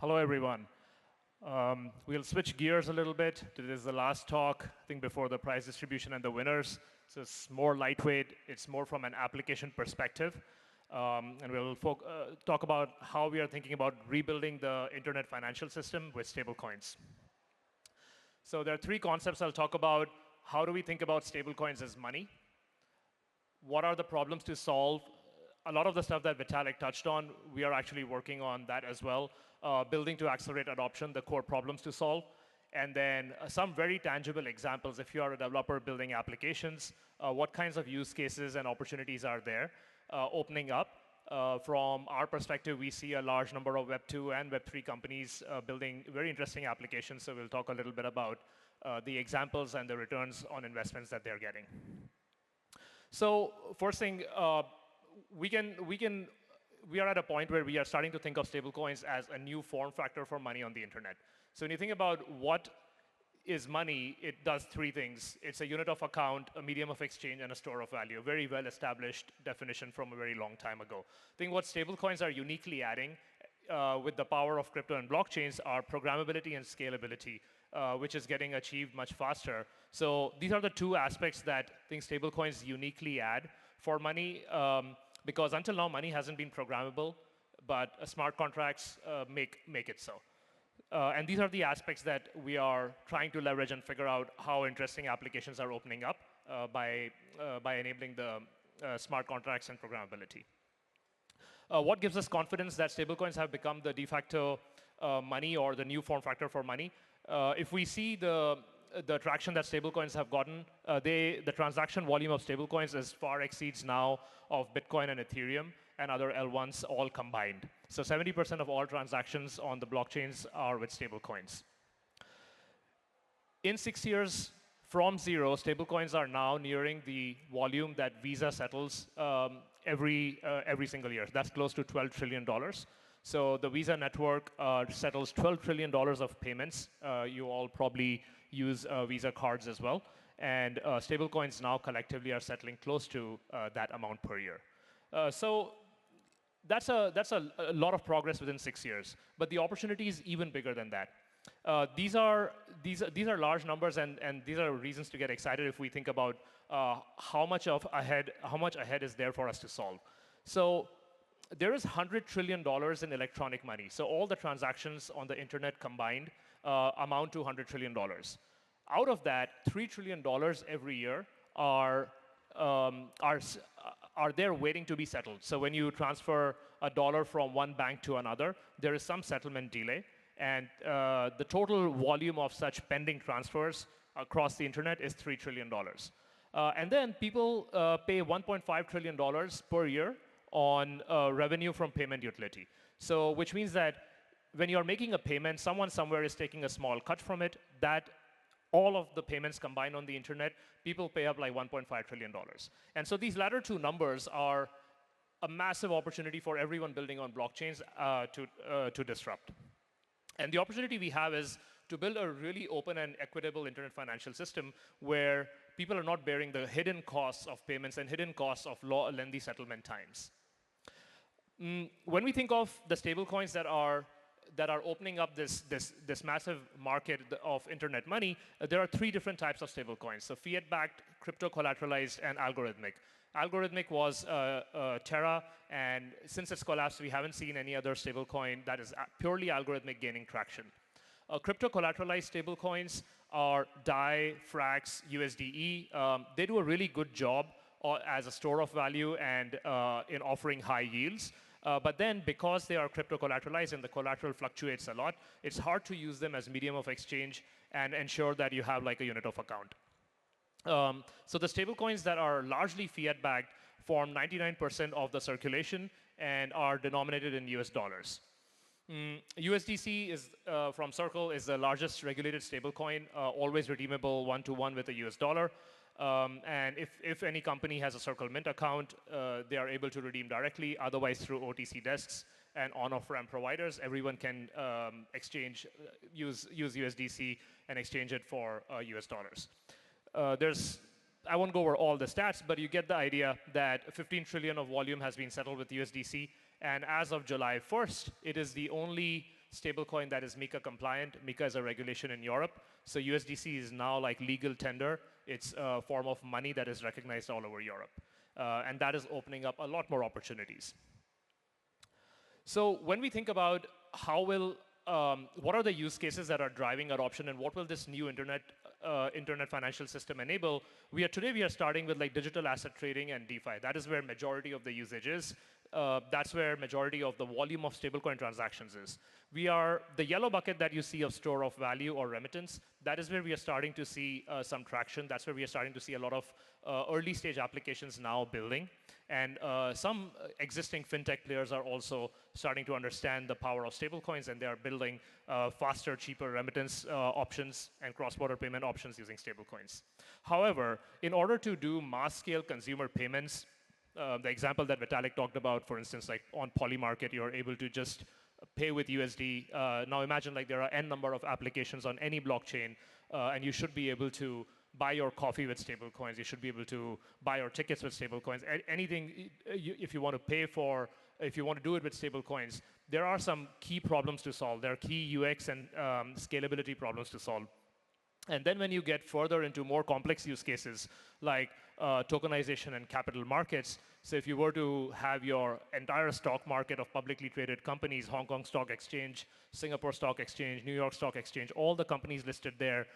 Hello, everyone. We'll switch gears a little bit. This is the last talk, I think, before the prize distribution and the winners. So it's more lightweight. It's more from an application perspective. And we'll talk about how we are thinking about rebuilding the internet financial system with stablecoins. So there are three concepts I'll talk about. How do we think about stablecoins as money? What are the problems to solve? A lot of the stuff that Vitalik touched on, we are actually working on that as well, building to accelerate adoption, the core problems to solve, and then some very tangible examples. If you are a developer building applications, what kinds of use cases and opportunities are there opening up? From our perspective, we see a large number of Web2 and Web3 companies building very interesting applications, so we'll talk a little bit about the examples and the returns on investments that they're getting. So first thing, we are at a point where we are starting to think of stablecoins as a new form factor for money on the internet. So when you think about what is money, it does three things. It's a unit of account, a medium of exchange, and a store of value. A very well-established definition from a very long time ago. I think what stablecoins are uniquely adding with the power of crypto and blockchains are programmability and scalability, which is getting achieved much faster. So these are the two aspects that I think stablecoins uniquely add for money. Because until now, money hasn't been programmable, but smart contracts make it so. And these are the aspects that we are trying to leverage and figure out how interesting applications are opening up by enabling the smart contracts and programmability. What gives us confidence that stablecoins have become the de facto money or the new form factor for money? If we see the traction that stablecoins have gotten, the transaction volume of stablecoins far exceeds now of Bitcoin and Ethereum and other L1s all combined. So 70% of all transactions on the blockchains are with stablecoins. In 6 years from zero, stablecoins are now nearing the volume that Visa settles every single year. That's close to $12 trillion. So the Visa network settles $12 trillion of payments. You all probably use Visa cards as well. And stablecoins now collectively are settling close to that amount per year. So that's a lot of progress within 6 years. But the opportunity is even bigger than that. These are large numbers, and these are reasons to get excited if we think about how much ahead is there for us to solve. So there is $100 trillion in electronic money. So all the transactions on the internet combined amount to $100 trillion. Out of that, $3 trillion every year are there waiting to be settled. So when you transfer a dollar from one bank to another, there is some settlement delay. And the total volume of such pending transfers across the internet is $3 trillion. And then people pay $1.5 trillion per year on revenue from payment utility. So which means that when you're making a payment, someone somewhere is taking a small cut from it. That all of the payments combined on the internet, people pay up like $1.5 trillion. And so these latter two numbers are a massive opportunity for everyone building on blockchains to disrupt. And the opportunity we have is to build a really open and equitable internet financial system where people are not bearing the hidden costs of payments and hidden costs of lengthy settlement times. When we think of the stablecoins that are opening up this massive market of internet money, there are three different types of stablecoins. So fiat-backed, crypto-collateralized, and algorithmic. Algorithmic was Terra, and since its collapse, we haven't seen any other stablecoin that is purely algorithmic gaining traction. Crypto-collateralized stablecoins are DAI, Frax, USDE. They do a really good job as a store of value and in offering high yields. But then, because they are crypto-collateralized and the collateral fluctuates a lot, it's hard to use them as medium of exchange and ensure that you have like a unit of account. So the stablecoins that are largely fiat-backed form 99% of the circulation and are denominated in US dollars. USDC is, from Circle is the largest regulated stablecoin, always redeemable one-to-one with the US dollar. And if any company has a Circle Mint account, they are able to redeem directly, otherwise through OTC desks and on-off-ramp providers. Everyone can use USDC and exchange it for US dollars. I won't go over all the stats, but you get the idea that 15 trillion of volume has been settled with USDC. And as of July 1st, it is the only stablecoin that is MiCA compliant. MiCA is a regulation in Europe. So USDC is now like legal tender. It's a form of money that is recognized all over Europe. And that is opening up a lot more opportunities. So when we think about what are the use cases that are driving adoption and what will this new internet financial system enable, today we are starting with like digital asset trading and DeFi. That is where majority of the usage is. That's where majority of the volume of stablecoin transactions is. The yellow bucket that you see of store of value or remittance, that is where we are starting to see some traction. That's where we are starting to see a lot of early stage applications now building. And some existing fintech players are also starting to understand the power of stablecoins, and they are building faster, cheaper remittance options and cross-border payment options using stablecoins. However, in order to do mass-scale consumer payments, the example that Vitalik talked about, for instance, like on Polymarket, you're able to just pay with USD. Now imagine like there are n number of applications on any blockchain, and you should be able to buy your coffee with stablecoins. You should be able to buy your tickets with stablecoins. Anything, if you want to pay for, if you want to do it with stablecoins, there are some key problems to solve. There are key UX and scalability problems to solve. And then when you get further into more complex use cases like tokenization and capital markets, so if you were to have your entire stock market of publicly traded companies, Hong Kong Stock Exchange, Singapore Stock Exchange, New York Stock Exchange, all the companies listed there,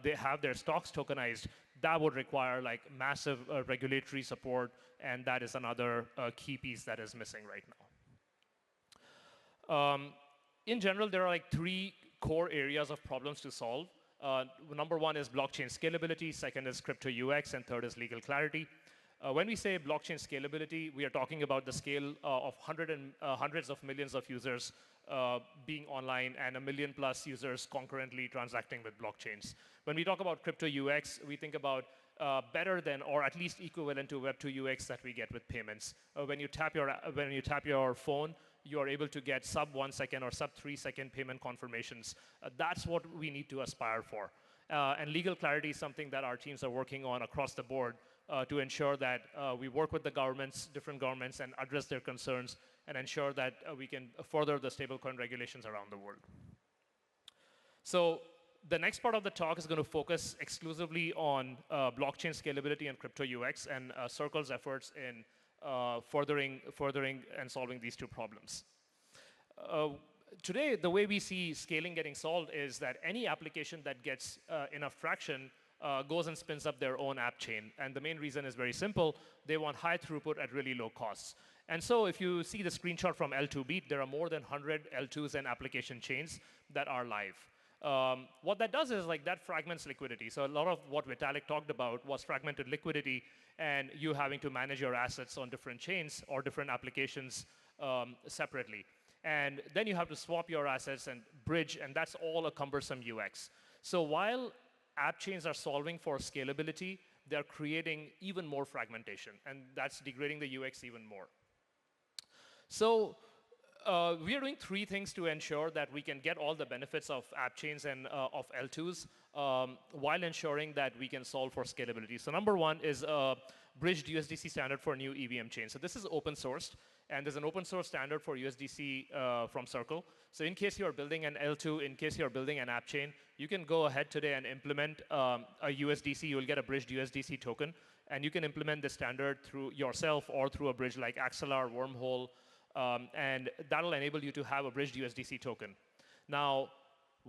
they have their stocks tokenized, that would require like massive regulatory support, and that is another key piece that is missing right now. In general, there are like three core areas of problems to solve. Number one is blockchain scalability, second is crypto UX, and third is legal clarity. When we say blockchain scalability, we are talking about the scale of hundreds of millions of users being online and 1 million plus users concurrently transacting with blockchains. When we talk about crypto UX, we think about better than or at least equivalent to Web2 UX that we get with payments. When you tap your phone, you are able to get sub 1 second or sub 3 second payment confirmations. That's what we need to aspire for. And legal clarity is something that our teams are working on across the board to ensure that we work with the governments, different governments, and address their concerns and ensure that we can further the stablecoin regulations around the world. So the next part of the talk is going to focus exclusively on blockchain scalability and crypto UX and Circle's efforts in furthering and solving these two problems. Today, the way we see scaling getting solved is that any application that gets enough traction goes and spins up their own app chain. And the main reason is very simple. They want high throughput at really low costs. And so if you see the screenshot from L2Beat, there are more than 100 L2s and application chains that are live. What that does is like that fragments liquidity. So a lot of what Vitalik talked about was fragmented liquidity and you having to manage your assets on different chains or different applications separately. And then you have to swap your assets and bridge, and that's all a cumbersome UX. So while app chains are solving for scalability, they're creating even more fragmentation, and that's degrading the UX even more. So we are doing three things to ensure that we can get all the benefits of app chains and of L2s while ensuring that we can solve for scalability. So number one is a bridged USDC standard for new EVM chains. So this is open sourced, and there's an open source standard for USDC from Circle. So in case you're building an L2, in case you're building an app chain, you can go ahead today and implement a USDC. You'll get a bridged USDC token, and you can implement the standard through yourself or through a bridge like Axelar, Wormhole, and that'll enable you to have a bridged USDC token. Now,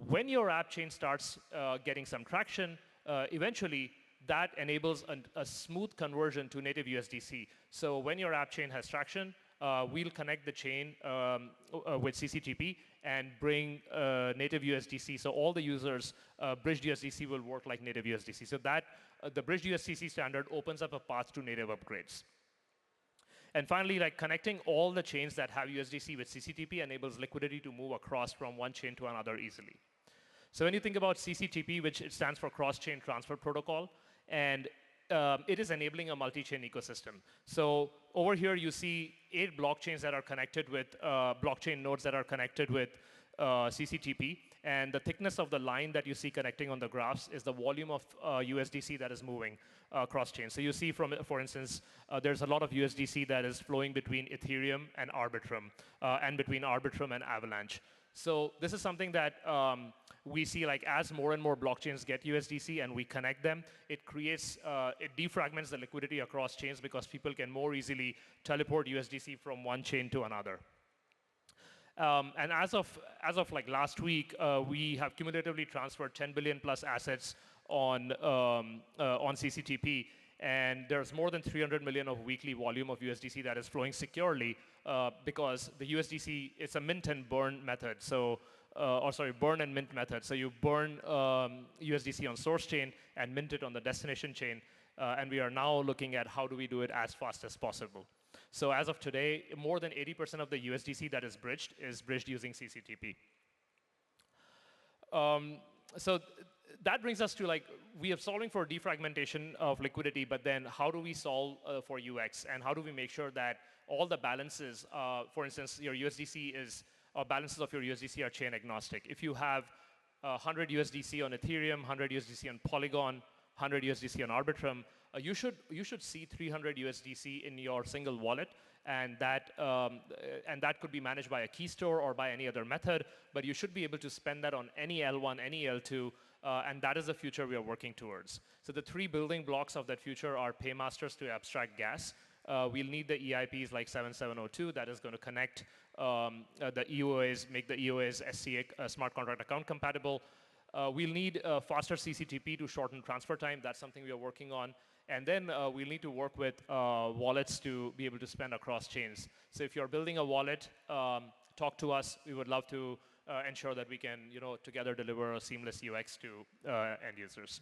when your app chain starts getting some traction, eventually that enables a smooth conversion to native USDC. So when your app chain has traction, we'll connect the chain with CCTP and bring native USDC. So all the users, bridged USDC will work like native USDC. So that the bridged USDC standard opens up a path to native upgrades. And finally, like connecting all the chains that have USDC with CCTP enables liquidity to move across from one chain to another easily. So when you think about CCTP, which it stands for Cross-Chain Transfer Protocol, and it is enabling a multi-chain ecosystem. So over here, you see 8 blockchains that are connected with blockchain nodes that are connected with CCTP, and the thickness of the line that you see connecting on the graphs is the volume of USDC that is moving across chain. So you see from, for instance, there's a lot of USDC that is flowing between Ethereum and Arbitrum, and between Arbitrum and Avalanche. So this is something that we see, like, as more and more blockchains get USDC and we connect them, it creates, it defragments the liquidity across chains because people can more easily teleport USDC from one chain to another. And as of like last week, we have cumulatively transferred 10 billion plus assets on CCTP, and there's more than 300 million of weekly volume of USDC that is flowing securely because the USDC, it's a mint and burn method. So, or sorry, burn and mint method. So you burn USDC on source chain and mint it on the destination chain. And we are now looking at how do we do it as fast as possible. So as of today, more than 80% of the USDC that is bridged using CCTP. So that brings us to, like, we are solving for defragmentation of liquidity, but then how do we solve for UX? And how do we make sure that all the balances, for instance, your USDC is, or balances of your USDC are chain agnostic. If you have 100 USDC on Ethereum, 100 USDC on Polygon, 100 USDC on Arbitrum, you should see 300 USDC in your single wallet, and that could be managed by a key store or by any other method, but you should be able to spend that on any L1, any L2, and that is the future we are working towards. So the three building blocks of that future are paymasters to abstract gas. We'll need the EIPs like 7702 that is going to connect the EOAs, make the EOAs SCA smart contract account compatible. We'll need faster CCTP to shorten transfer time. That's something we are working on. And then we'll need to work with wallets to be able to spend across chains. So if you're building a wallet, talk to us. We would love to ensure that we can, together deliver a seamless UX to end users.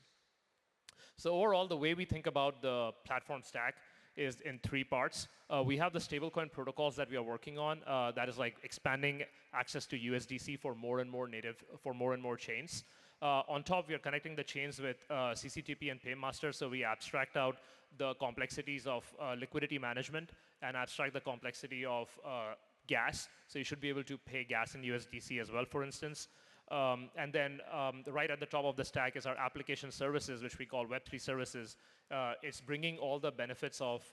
So overall, the way we think about the platform stack is in three parts. We have the stablecoin protocols that we are working on. That is like expanding access to USDC for more and more chains. On top, we are connecting the chains with CCTP and Paymaster, so we abstract out the complexities of liquidity management and abstract the complexity of gas. So you should be able to pay gas in USDC as well, for instance. And then right at the top of the stack is our application services, which we call Web3 services. It's bringing all the benefits of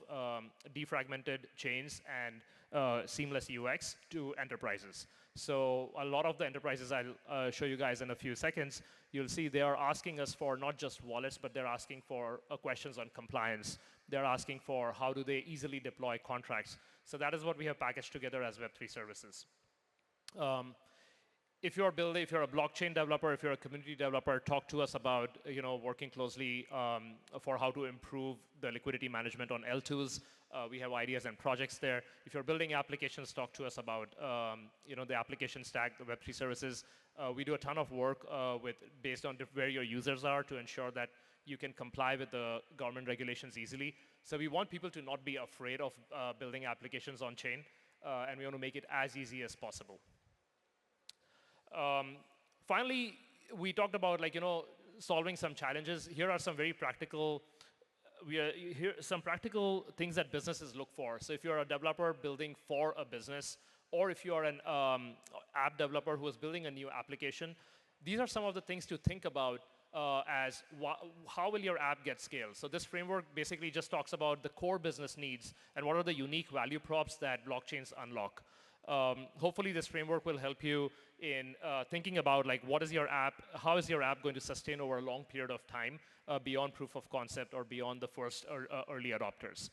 defragmented chains and seamless UX to enterprises. So a lot of the enterprises I'll show you guys in a few seconds, you'll see they are asking us for not just wallets, but they're asking for questions on compliance. They're asking for how do they easily deploy contracts. So that is what we have packaged together as Web3 services. If you're a blockchain developer, if you're a community developer, talk to us about working closely for how to improve the liquidity management on L2s. We have ideas and projects there. If you're building applications, talk to us about the application stack, the Web3 services. We do a ton of work based on where your users are to ensure that you can comply with the government regulations easily. So we want people to not be afraid of building applications on chain, and we want to make it as easy as possible. Finally, we talked about solving some challenges. Here are some very practical. Some practical things that businesses look for. So if you're a developer building for a business, or if you are an app developer who is building a new application, these are some of the things to think about as how will your app get scaled. So this framework basically just talks about the core business needs and what are the unique value props that blockchains unlock. Hopefully this framework will help you in thinking about what is your app, how is your app going to sustain over a long period of time beyond proof of concept or beyond the first early adopters.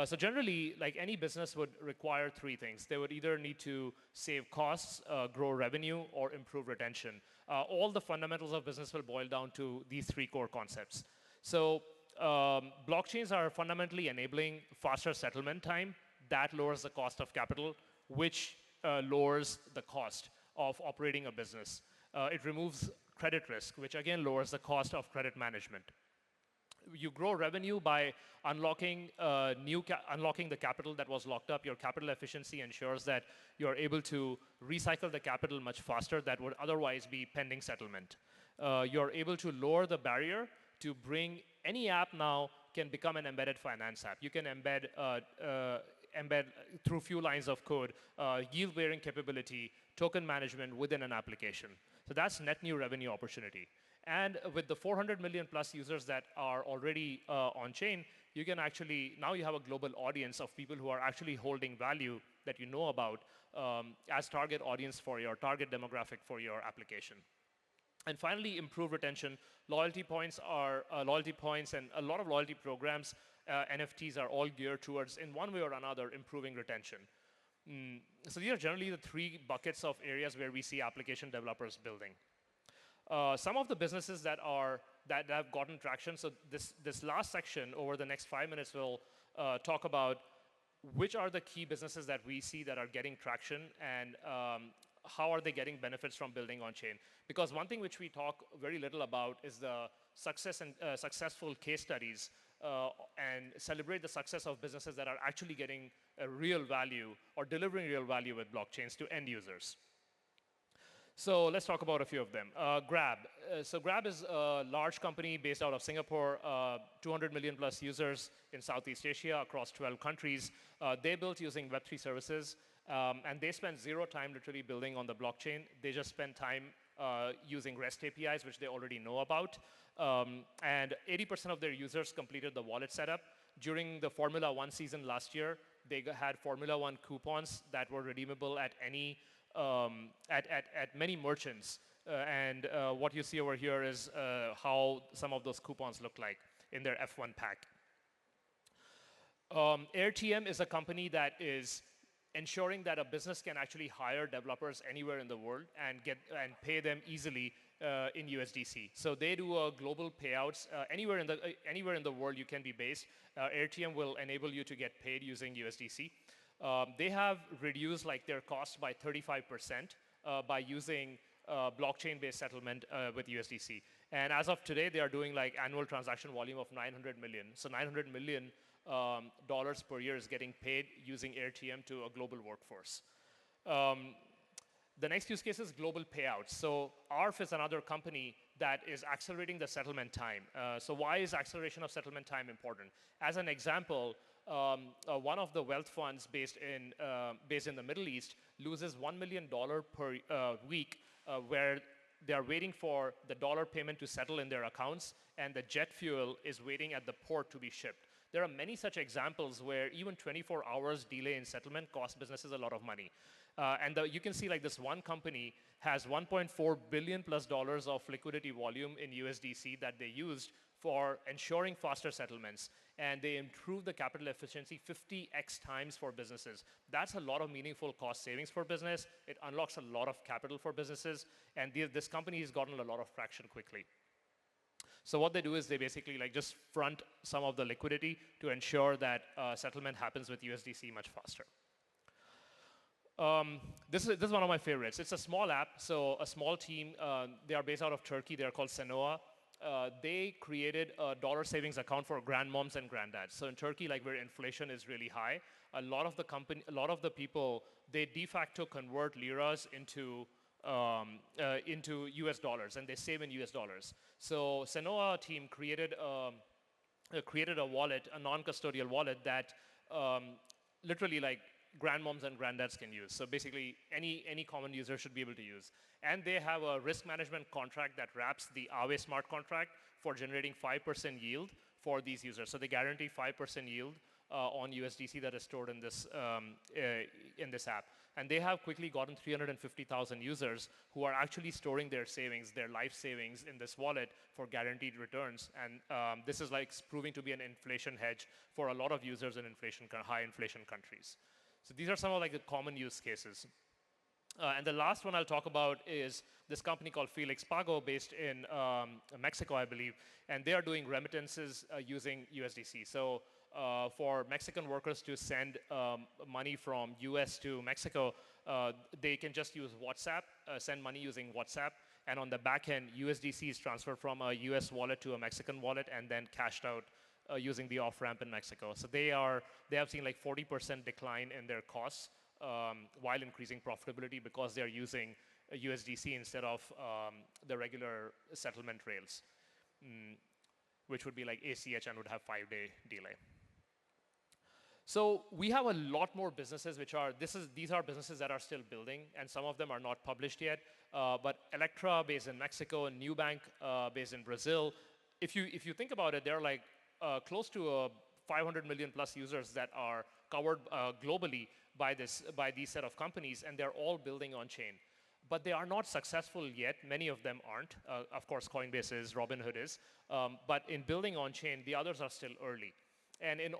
So generally, any business would require three things. They would either need to save costs, grow revenue, or improve retention. All the fundamentals of business will boil down to these three core concepts. So blockchains are fundamentally enabling faster settlement time. That lowers the cost of capital, which lowers the cost of operating a business. It removes credit risk, which again lowers the cost of credit management. You grow revenue by unlocking the capital that was locked up. Your capital efficiency ensures that you're able to recycle the capital much faster that would otherwise be pending settlement. You're able to lower the barrier to bring any app now can become an embedded finance app. You can embed through few lines of code, yield-bearing capability token management within an application. So that's net new revenue opportunity. And with the 400 million plus users that are already on chain, you can actually, now you have a global audience of people who are actually holding value that you know about as target audience for your target demographic for your application. And finally, improve retention. Loyalty points and a lot of loyalty programs, NFTs are all geared towards, in one way or another, improving retention. So these are generally the three buckets of areas where we see application developers building. Some of the businesses that have gotten traction. So this last section over the next 5 minutes will talk about which are the key businesses that we see that are getting traction and how are they getting benefits from building on chain. Because one thing which we talk very little about is the success and successful case studies and celebrate the success of businesses that are actually getting a real value or delivering real value with blockchains to end users. So let's talk about a few of them. Grab. So Grab is a large company based out of Singapore, 200 million plus users in Southeast Asia across 12 countries. They built using Web3 services, and they spend zero time literally building on the blockchain. They just spend time using REST APIs, which they already know about. And 80% of their users completed the wallet setup. During the Formula One season last year, they had Formula One coupons that were redeemable at any at many merchants. And what you see over here is how some of those coupons look like in their F1 pack. AirTM is a company that is ensuring that a business can actually hire developers anywhere in the world and pay them easily in USDC. So they do global payouts anywhere in the world you can be based. AirTM will enable you to get paid using USDC. They have reduced their cost by 35% by using blockchain-based settlement with USDC. And as of today, they are doing annual transaction volume of 900 million. So 900 million dollars per year is getting paid using AirTM to a global workforce. The next use case is global payouts. So ARF is another company that is accelerating the settlement time. So why is acceleration of settlement time important? As an example, one of the wealth funds based in the Middle East loses $1 million per week where they are waiting for the dollar payment to settle in their accounts, and the jet fuel is waiting at the port to be shipped. There are many such examples where even 24 hours delay in settlement costs businesses a lot of money. And you can see this one company has $1.4 billion plus of liquidity volume in USDC that they used for ensuring faster settlements. And they improved the capital efficiency 50x times for businesses. That's a lot of meaningful cost savings for business. It unlocks a lot of capital for businesses. And this company has gotten a lot of traction quickly. So what they do is they basically just front some of the liquidity to ensure that settlement happens with USDC much faster. This is one of my favorites. It's a small app, so a small team. They are based out of Turkey. They are called Sanoa. They created a dollar savings account for grandmoms and granddads. So in Turkey, where inflation is really high, a lot of the people, they de facto convert liras into US dollars, and they save in US dollars. So Sanoa team created a wallet, a non-custodial wallet that literally grandmoms and granddads can use. So basically, any common user should be able to use. And they have a risk management contract that wraps the Aave smart contract for generating 5% yield for these users. So they guarantee 5% yield on USDC that is stored in this app. And they have quickly gotten 350,000 users who are actually storing their savings, their life savings in this wallet for guaranteed returns. And this is proving to be an inflation hedge for a lot of users in high inflation countries. So these are some of the common use cases. And the last one I'll talk about is this company called Felix Pago based in Mexico, I believe. And they are doing remittances using USDC. So for Mexican workers to send money from US to Mexico, they can just use WhatsApp, send money using WhatsApp. And on the back end, USDC is transferred from a US wallet to a Mexican wallet and then cashed out using the off-ramp in Mexico. So they have seen 40% decline in their costs while increasing profitability because they're using USDC instead of the regular settlement rails, which would be ACH and would have 5-day delay. So we have a lot more businesses which are, these are businesses that are still building, and some of them are not published yet. But Electra, based in Mexico, and Nubank, based in Brazil. If you think about it, they're like close to 500 million plus users that are covered globally by these set of companies, and they're all building on chain. But they are not successful yet. Many of them aren't. Of course, Coinbase is, Robinhood is. But in building on chain, the others are still early. And in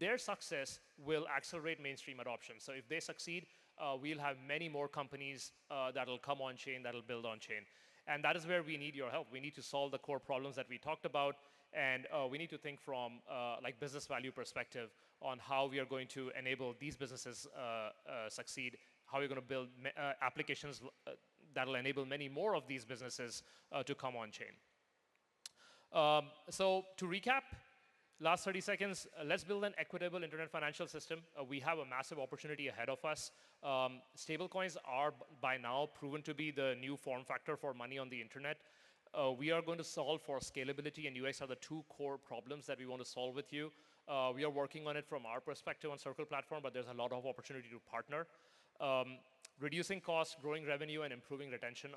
their success will accelerate mainstream adoption. So if they succeed, we'll have many more companies that'll come on chain, that'll build on chain. And that is where we need your help. We need to solve the core problems that we talked about, and we need to think from like business value perspective on how we are going to enable these businesses succeed, how we're going to build applications that'll enable many more of these businesses to come on chain. So to recap, last 30 seconds, let's build an equitable internet financial system. We have a massive opportunity ahead of us. Stablecoins are by now proven to be the new form factor for money on the internet. We are going to solve for scalability and UX are the two core problems that we want to solve with you. We are working on it from our perspective on Circle platform, but there's a lot of opportunity to partner. Reducing costs, growing revenue, and improving retention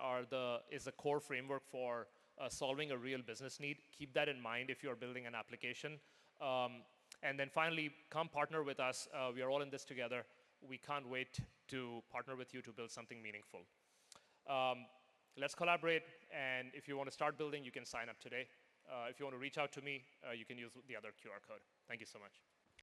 is the core framework for solving a real business need. Keep that in mind if you're building an application. And then finally, come partner with us. We are all in this together. We can't wait to partner with you to build something meaningful. Let's collaborate, and if you want to start building, you can sign up today. If you want to reach out to me, you can use the other QR code. Thank you so much.